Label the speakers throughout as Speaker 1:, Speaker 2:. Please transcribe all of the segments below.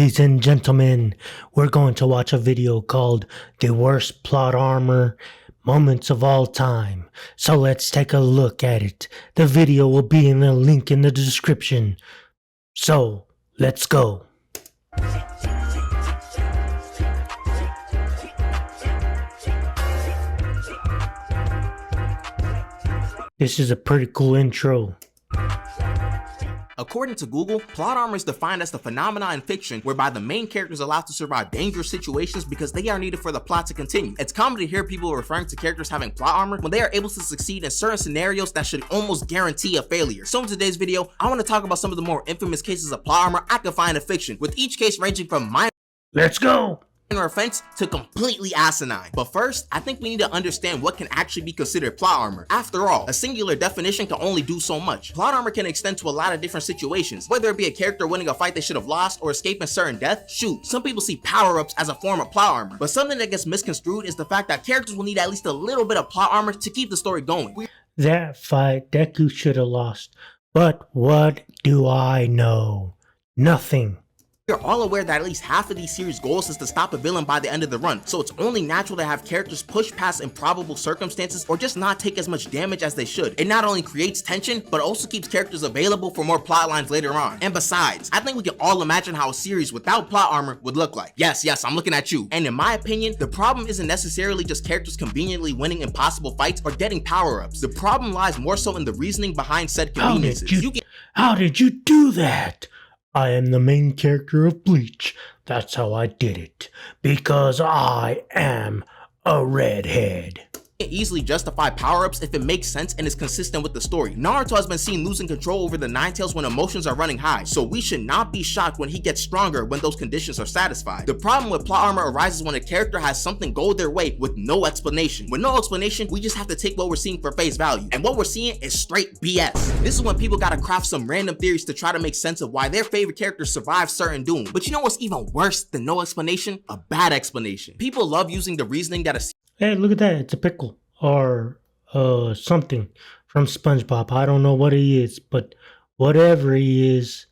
Speaker 1: Ladies and gentlemen, we're going to watch a video called The Worst Plot Armor Moments of All Time. So let's take a look at it. The video will be in the link in the description. So, let's go. This is a pretty cool intro.
Speaker 2: According to Google, plot armor is defined as the phenomena in fiction whereby the main character is allowed to survive dangerous situations because they are needed for the plot to continue. It's common to hear people referring to characters having plot armor when they are able to succeed in certain scenarios that should almost guarantee a failure. So in today's video, I want to talk about some of the more infamous cases of plot armor I can find in fiction, with each case ranging from minor offense to completely asinine. But first, I think we need to understand what can actually be considered plot armor. After all, a singular definition can only do so much. Plot armor can extend to a lot of different situations, whether it be a character winning a fight they should have lost or escaping certain death. Shoot, some people see power-ups as a form of plot armor, but something that gets misconstrued is the fact that characters will need at least a little bit of plot armor to keep the story going.
Speaker 1: That fight, Deku should have lost. But what do I know? Nothing.
Speaker 2: We're all aware that at least half of these series' goals is to stop a villain by the end of the run, so it's only natural to have characters push past improbable circumstances or just not take as much damage as they should. It not only creates tension, but also keeps characters available for more plot lines later on. And besides, I think we can all imagine how a series without plot armor would look like. Yes, I'm looking at you. And in my opinion, the problem isn't necessarily just characters conveniently winning impossible fights or getting power-ups. The problem lies more so in the reasoning behind said conveniences.
Speaker 1: How did you do that? I am the main character of Bleach. That's how I did it. Because I am a redhead.
Speaker 2: Easily justify power-ups if it makes sense and is consistent with the story. Naruto has been seen losing control over the Nine Tails when emotions are running high, so we should not be shocked when he gets stronger when those conditions are satisfied. The problem with plot armor arises when a character has something go their way with no explanation. With no explanation, we just have to take what we're seeing for face value, and what we're seeing is straight BS. This is when people gotta craft some random theories to try to make sense of why their favorite characters survive certain doom. But you know what's even worse than no explanation? A bad explanation. People love using the reasoning that a
Speaker 1: Hey, look at that. It's a pickle. Or something from SpongeBob. I don't know what he is, but whatever he is,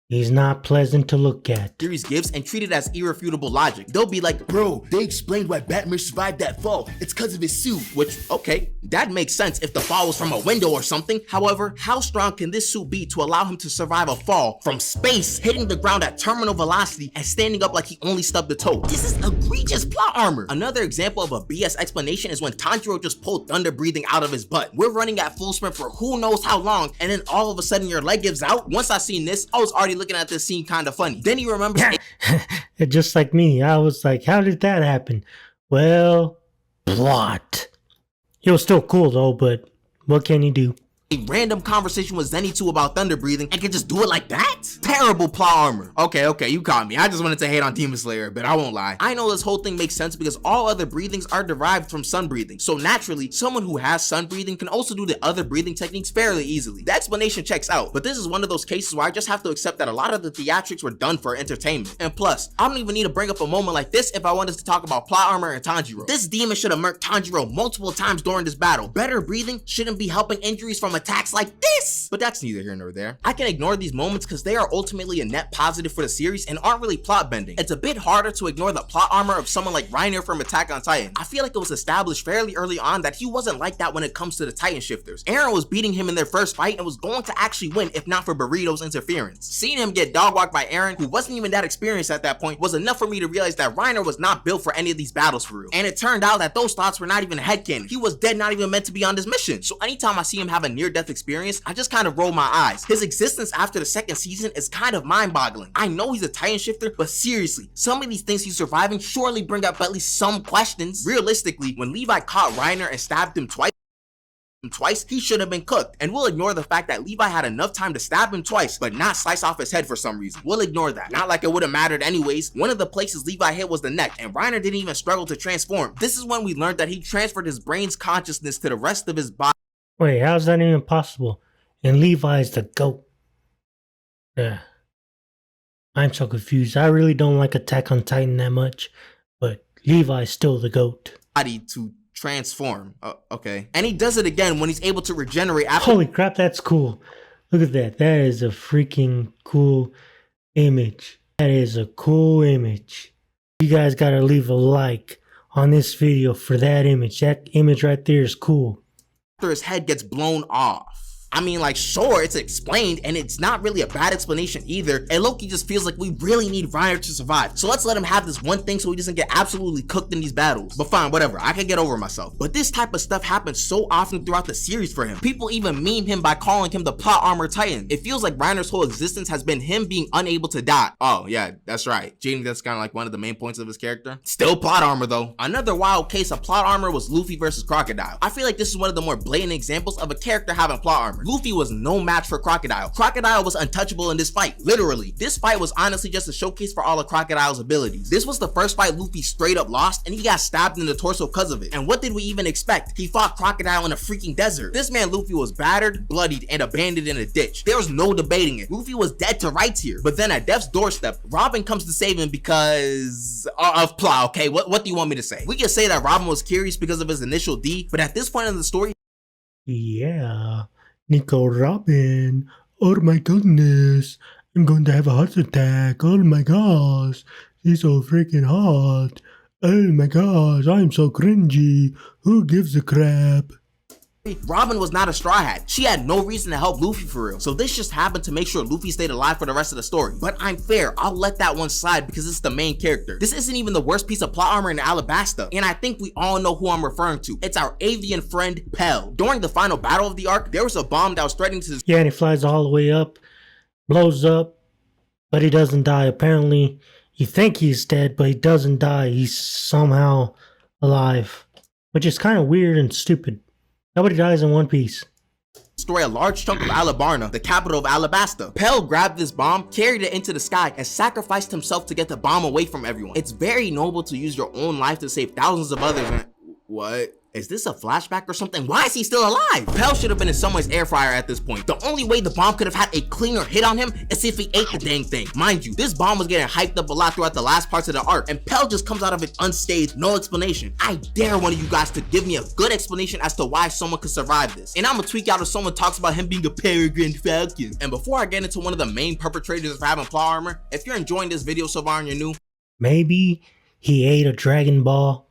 Speaker 1: he's not pleasant to look at.
Speaker 2: Series gives and treat it as irrefutable logic. They'll be like, bro, they explained why Batman survived that fall. It's because of his suit. Which, okay, that makes sense if the fall was from a window or something. However, how strong can this suit be to allow him to survive a fall from space, hitting the ground at terminal velocity and standing up like he only stubbed a toe? This is egregious plot armor. Another example of a BS explanation is when Tanjiro just pulled thunder breathing out of his butt. We're running at full sprint for who knows how long, and then all of a sudden your leg gives out. Once I seen this, I was already looking at this scene kind of funny. Then he remembers
Speaker 1: just like me. I was like, how did that happen? Well, plot. It was still cool though, but what can you do?
Speaker 2: A random conversation with Zenitsu about thunder breathing and can just do it like that? Terrible plot armor. Okay, you caught me. I just wanted to hate on Demon Slayer, but I won't lie. I know this whole thing makes sense because all other breathings are derived from sun breathing. So naturally, someone who has sun breathing can also do the other breathing techniques fairly easily. The explanation checks out, but this is one of those cases where I just have to accept that a lot of the theatrics were done for entertainment. And plus, I don't even need to bring up a moment like this if I wanted to talk about plot armor and Tanjiro. This demon should have murked Tanjiro multiple times during this battle. Better breathing shouldn't be helping injuries from attacks like this, but that's neither here nor there. I can ignore these moments because they are ultimately a net positive for the series and aren't really plot bending. It's a bit harder to ignore the plot armor of someone like Reiner from Attack on Titan. I feel like it was established fairly early on that he wasn't like that when it comes to the Titan shifters. Eren was beating him in their first fight and was going to actually win if not for Burrito's interference. Seeing him get dog walked by Eren, who wasn't even that experienced at that point, was enough for me to realize that Reiner was not built for any of these battles for real. And it turned out that those thoughts were not even headcanon. He was dead, not even meant to be on this mission. So anytime I see him have a near-death experience, I just kind of roll my eyes. His existence after the second season is kind of mind-boggling. I know he's a Titan shifter, but seriously, some of these things he's surviving surely bring up at least some questions. Realistically, when Levi caught Reiner and stabbed him twice, he should have been cooked, and we'll ignore the fact that Levi had enough time to stab him twice but not slice off his head for some reason. We'll ignore that, not like it would have mattered anyways. One of the places Levi hit was the neck, and Reiner didn't even struggle to transform. This is when we learned that he transferred his brain's consciousness to the rest of his body.
Speaker 1: Wait, how's that even possible? And Levi's the GOAT. Yeah. I'm so confused. I really don't like Attack on Titan that much, but Levi's still the GOAT.
Speaker 2: To transform. Okay. And he does it again when he's able to regenerate after—
Speaker 1: Holy crap, that's cool. Look at that. That is a freaking cool image. That is a cool image. You guys gotta leave a like on this video for that image. That image right there is cool.
Speaker 2: After his head gets blown off. I mean, like, sure, it's explained, and it's not really a bad explanation either, and Loki just feels like we really need Reiner to survive, so let's let him have this one thing so he doesn't get absolutely cooked in these battles. But fine, whatever, I can get over myself. But this type of stuff happens so often throughout the series for him. People even meme him by calling him the plot armor titan. It feels like Reiner's whole existence has been him being unable to die. Oh yeah, that's right. Jamie, that's kind of like one of the main points of his character. Still plot armor though. Another wild case of plot armor was Luffy versus Crocodile. I feel like this is one of the more blatant examples of a character having plot armor. Luffy was no match for Crocodile. Crocodile was untouchable in this fight, literally. This fight was honestly just a showcase for all of Crocodile's abilities. This was the first fight Luffy straight up lost, and he got stabbed in the torso because of it. And what did we even expect? He fought Crocodile in a freaking desert. This man Luffy was battered, bloodied, and abandoned in a ditch. There was no debating it. Luffy was dead to rights here. But then at Death's doorstep, Robin comes to save him because of plot. Okay, what do you want me to say? We can say that Robin was curious because of his initial D, but at this point in the story,
Speaker 1: yeah. Nico Robin, oh my goodness, I'm going to have a heart attack, oh my gosh, she's so freaking hot, oh my gosh, I'm so cringy, who gives a crap?
Speaker 2: Robin was not a straw hat. She had no reason to help Luffy for real. So this just happened to make sure Luffy stayed alive for the rest of the story. But I'm fair, I'll let that one slide because it's the main character. This isn't even the worst piece of plot armor in Alabasta. And I think we all know who I'm referring to. It's our avian friend, Pell. During the final battle of the arc, there was a bomb that was threatening to...
Speaker 1: Yeah, and he flies all the way up, blows up, but he doesn't die. Apparently, you think he's dead, but he doesn't die. He's somehow alive, which is kind of weird and stupid. Nobody dies in One Piece.
Speaker 2: Destroy a large chunk of Alabarna, the capital of Alabasta. Pell grabbed this bomb, carried it into the sky, and sacrificed himself to get the bomb away from everyone. It's very noble to use your own life to save thousands of others, and... What? Is this a flashback or something? Why is he still alive? Pell should have been in someone's air fryer at this point. The only way the bomb could have had a cleaner hit on him is if he ate the dang thing. Mind you, this bomb was getting hyped up a lot throughout the last parts of the arc, and Pell just comes out of it unscathed, no explanation. I dare one of you guys to give me a good explanation as to why someone could survive this. And I'm gonna tweak out if someone talks about him being a peregrine falcon. And before I get into one of the main perpetrators of having plot armor, if you're enjoying this video so far and you're new,
Speaker 1: maybe he ate a Dragon Ball.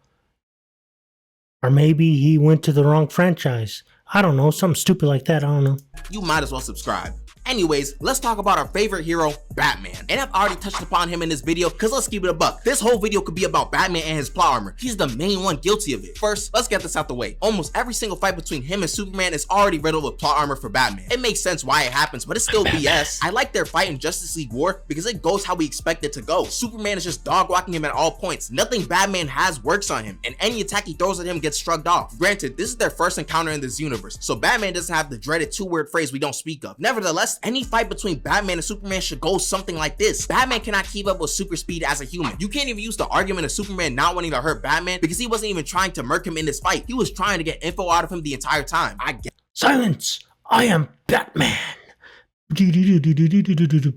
Speaker 1: Or maybe he went to the wrong franchise. I don't know, something stupid like that, I don't know.
Speaker 2: You might as well subscribe. Anyways, let's talk about our favorite hero, Batman. And I've already touched upon him in this video, cause let's keep it a buck. This whole video could be about Batman and his plot armor. He's the main one guilty of it. First, let's get this out the way. Almost every single fight between him and Superman is already riddled with plot armor for Batman. It makes sense why it happens, but it's still BS. I like their fight in Justice League War because it goes how we expect it to go. Superman is just dog walking him at all points. Nothing Batman has works on him, and any attack he throws at him gets shrugged off. Granted, this is their first encounter in this universe, so Batman doesn't have the dreaded two-word phrase we don't speak of. Nevertheless, any fight between Batman and Superman should go something like this. Batman cannot keep up with super speed as a human. You can't even use the argument of Superman not wanting to hurt Batman because he wasn't even trying to murk him in this fight. He was trying to get info out of him the entire time. I get
Speaker 1: Silence! I am Batman!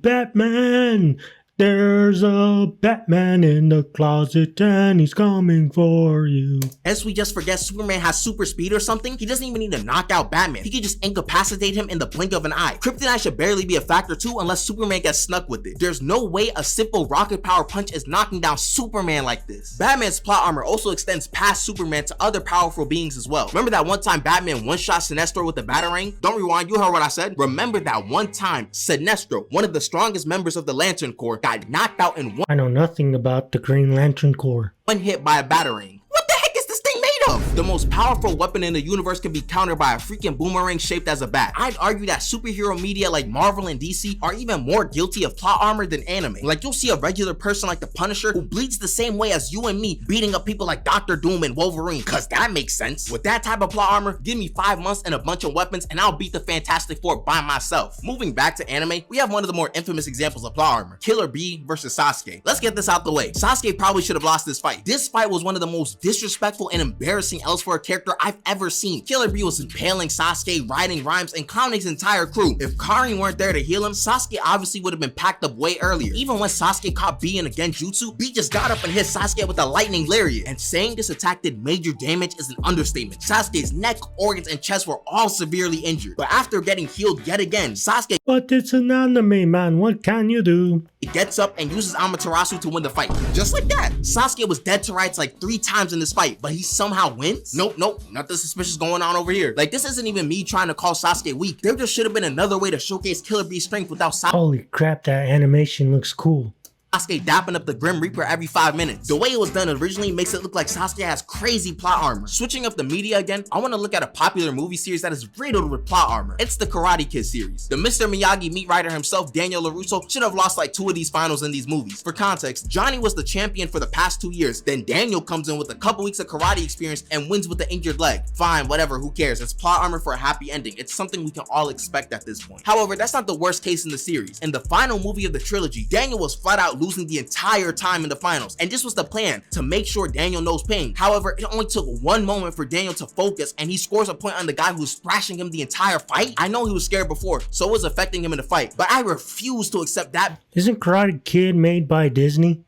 Speaker 1: Batman! There's a Batman in the closet and he's coming for you.
Speaker 2: As we just forget Superman has super speed or something, he doesn't even need to knock out Batman. He can just incapacitate him in the blink of an eye. Kryptonite should barely be a factor too unless Superman gets snuck with it. There's no way a simple rocket power punch is knocking down Superman like this. Batman's plot armor also extends past Superman to other powerful beings as well. Remember that one time Batman one-shot Sinestro with the Batarang? Don't rewind, you heard what I said. Remember that one time Sinestro, one of the strongest members of the Lantern Corps, got knocked out in
Speaker 1: I know nothing about the Green Lantern Corps.
Speaker 2: one hit by a Batarang. What the heck is this thing made of? The most powerful weapon in the universe can be countered by a freaking boomerang shaped as a bat. I'd argue that superhero media like Marvel and DC are even more guilty of plot armor than anime. Like you'll see a regular person like the Punisher who bleeds the same way as you and me beating up people like Doctor Doom and Wolverine, cause that makes sense. With that type of plot armor, give me 5 months and a bunch of weapons and I'll beat the Fantastic Four by myself. Moving back to anime, we have one of the more infamous examples of plot armor, Killer Bee versus Sasuke. Let's get this out the way. Sasuke probably should have lost this fight. This fight was one of the most disrespectful and embarrassing L's for a character I've ever seen. Killer Bee was impaling Sasuke, writing rhymes, and clowning his entire crew. If Karin weren't there to heal him, Sasuke obviously would have been packed up way earlier. Even when Sasuke caught Bee in a genjutsu, Bee just got up and hit Sasuke with a lightning lariat. And saying this attack did major damage is an understatement. Sasuke's neck, organs, and chest were all severely injured. But after getting healed yet again, Sasuke...
Speaker 1: But it's an anime, man. What can you do?
Speaker 2: He gets up and uses Amaterasu to win the fight. Just like that. Sasuke was dead to rights like 3 times in this fight, but he somehow wins? Nope, nothing suspicious going on over here. Like, this isn't even me trying to call Sasuke weak. There just should have been another way to showcase Killer Bee's strength without Sasuke.
Speaker 1: Holy crap, that animation looks cool.
Speaker 2: Sasuke dapping up the Grim Reaper every 5 minutes. The way it was done originally makes it look like Sasuke has crazy plot armor. Switching up the media again, I want to look at a popular movie series that is riddled with plot armor. It's the Karate Kid series. The Mr. Miyagi meat writer himself, Daniel LaRusso, should have lost like 2 of these finals in these movies. For context, Johnny was the champion for the past 2 years. Then Daniel comes in with a couple weeks of karate experience and wins with the injured leg. Fine, whatever, who cares? It's plot armor for a happy ending. It's something we can all expect at this point. However, that's not the worst case in the series. In the final movie of the trilogy, Daniel was flat out losing the entire time in the finals, and this was the plan, to make sure Daniel knows pain. However, it only took one moment for Daniel to focus, and he scores a point on the guy who's thrashing him the entire fight. I know he was scared before, so it was affecting him in the fight, but I refuse to accept that.
Speaker 1: Isn't Karate Kid made by Disney?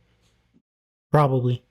Speaker 1: Probably.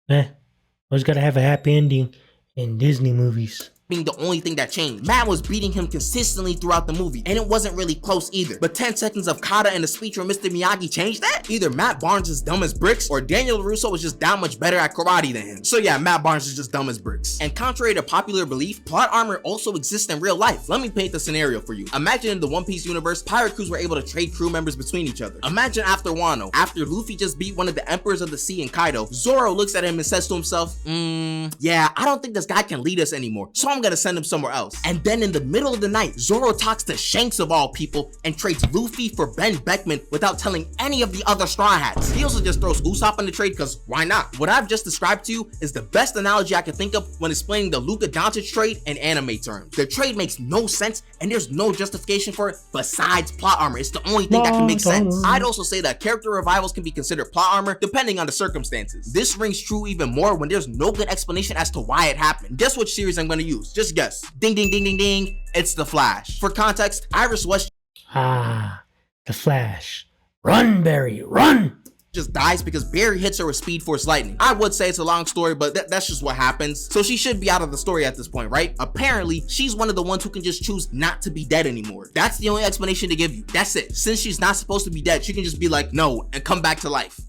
Speaker 1: Always gotta have a happy ending in Disney movies.
Speaker 2: Being the only thing that changed. Matt was beating him consistently throughout the movie, and it wasn't really close either. But 10 seconds of kata and the speech from Mr. Miyagi changed that? Either Matt Barnes is dumb as bricks, or Daniel LaRusso was just that much better at karate than him. So yeah, Matt Barnes is just dumb as bricks. And contrary to popular belief, plot armor also exists in real life. Let me paint the scenario for you. Imagine in the One Piece universe, pirate crews were able to trade crew members between each other. Imagine after Wano, after Luffy just beat one of the Emperors of the Sea in Kaido, Zoro looks at him and says to himself, yeah, I don't think this guy can lead us anymore, so I'm gonna send him somewhere else. And then in the middle of the night, Zoro talks to Shanks of all people and trades Luffy for Ben Beckman without telling any of the other Straw Hats. He also just throws Usopp in the trade because why not? What I've just described to you is the best analogy I can think of when explaining the Luka Doncic trade in anime terms. The trade makes no sense and there's no justification for it besides plot armor. It's the only thing that can make sense. I'd also say that character revivals can be considered plot armor depending on the circumstances. This rings true even more when there's no good explanation as to why it happened. Guess which series I'm going to use? Just guess. Ding ding ding ding ding, it's The Flash. For context, Iris West
Speaker 1: The Flash. Run, Barry, run!
Speaker 2: Just dies because Barry hits her with Speed Force Lightning. I would say it's a long story, but that's just what happens. So she should be out of the story at this point, right? Apparently, she's one of the ones who can just choose not to be dead anymore. That's the only explanation to give you. That's it. Since she's not supposed to be dead, she can just be like, no, and come back to life.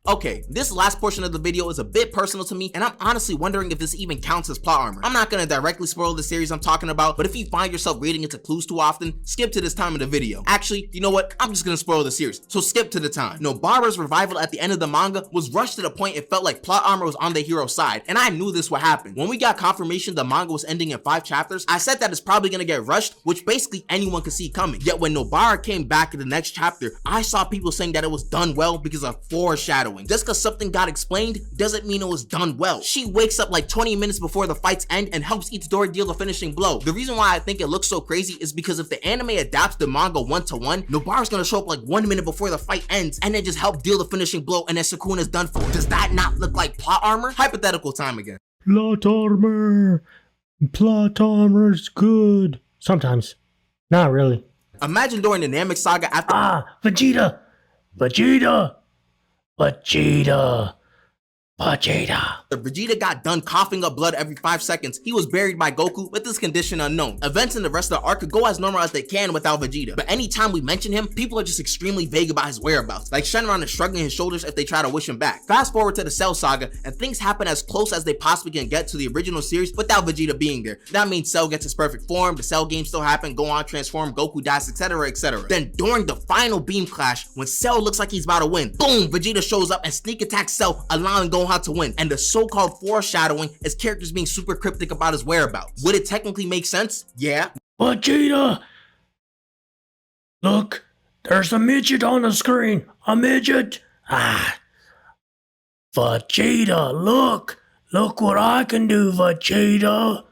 Speaker 2: Okay, this last portion of the video is a bit personal to me, and I'm honestly wondering if this even counts as plot armor. I'm not gonna directly spoil the series I'm talking about, but if you find yourself reading into clues too often, skip to this time in the video. Actually, you know what? I'm just gonna spoil the series, so skip to the time. Nobara's revival at the end of the manga was rushed to the point it felt like plot armor was on the hero's side, and I knew this would happen. When we got confirmation the manga was ending in 5 chapters, I said that it's probably gonna get rushed, which basically anyone could see coming. Yet when Nobara came back in the next chapter, I saw people saying that it was done well because of foreshadowing. Just because something got explained doesn't mean it was done well. She wakes up like 20 minutes before the fights end and helps Itadori deal the finishing blow. The reason why I think it looks so crazy is because if the anime adapts the manga 1-to-1, Nobara's gonna show up like 1 minute before the fight ends and then just help deal the finishing blow and then Sukuna's done for. Does that not look like plot armor? Hypothetical time again.
Speaker 1: Plot armor. Plot armor's good. Sometimes. Not really.
Speaker 2: Imagine during the Namek saga after
Speaker 1: Vegeta.
Speaker 2: Vegeta got done coughing up blood every 5 seconds, he was buried by Goku with this condition unknown. Events in the rest of the arc could go as normal as they can without Vegeta, but anytime we mention him, people are just extremely vague about his whereabouts, like Shenron is shrugging his shoulders if they try to wish him back. Fast forward to the Cell saga, and things happen as close as they possibly can get to the original series without Vegeta being there. That means Cell gets his perfect form, the Cell games still happen, go on, transform, Goku dies, etc, etc. Then during the final beam clash, when Cell looks like he's about to win, boom, Vegeta shows up and sneak attacks Cell, allowing Gohan to win, and the so-called foreshadowing is characters being super cryptic about his whereabouts. Would it technically make sense? Yeah.
Speaker 1: Vegeta! Look, there's a midget on the screen. A midget! Vegeta, look! Look what I can do, Vegeta!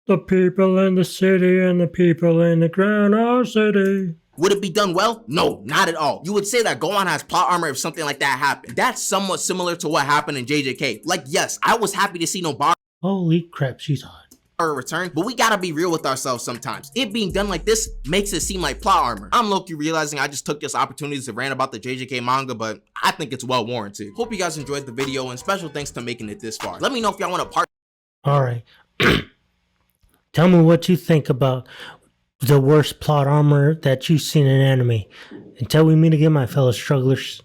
Speaker 1: The people in the city and the people in the ground are city.
Speaker 2: Would it be done well? No, not at all. You would say that Gohan has plot armor if something like that happened. That's somewhat similar to what happened in JJK. Like, yes, I was happy to see Nobara
Speaker 1: Holy crap, she's hot.
Speaker 2: return, but we gotta be real with ourselves sometimes. It being done like this makes it seem like plot armor. I'm low-key realizing I just took this opportunity to rant about the JJK manga, but I think it's well warranted. Hope you guys enjoyed the video, and special thanks to making it this far. Let me know if y'all want to part.
Speaker 1: Alright. Tell me what you think about the worst plot armor that you've seen in anime. Until we meet again, my fellow strugglers.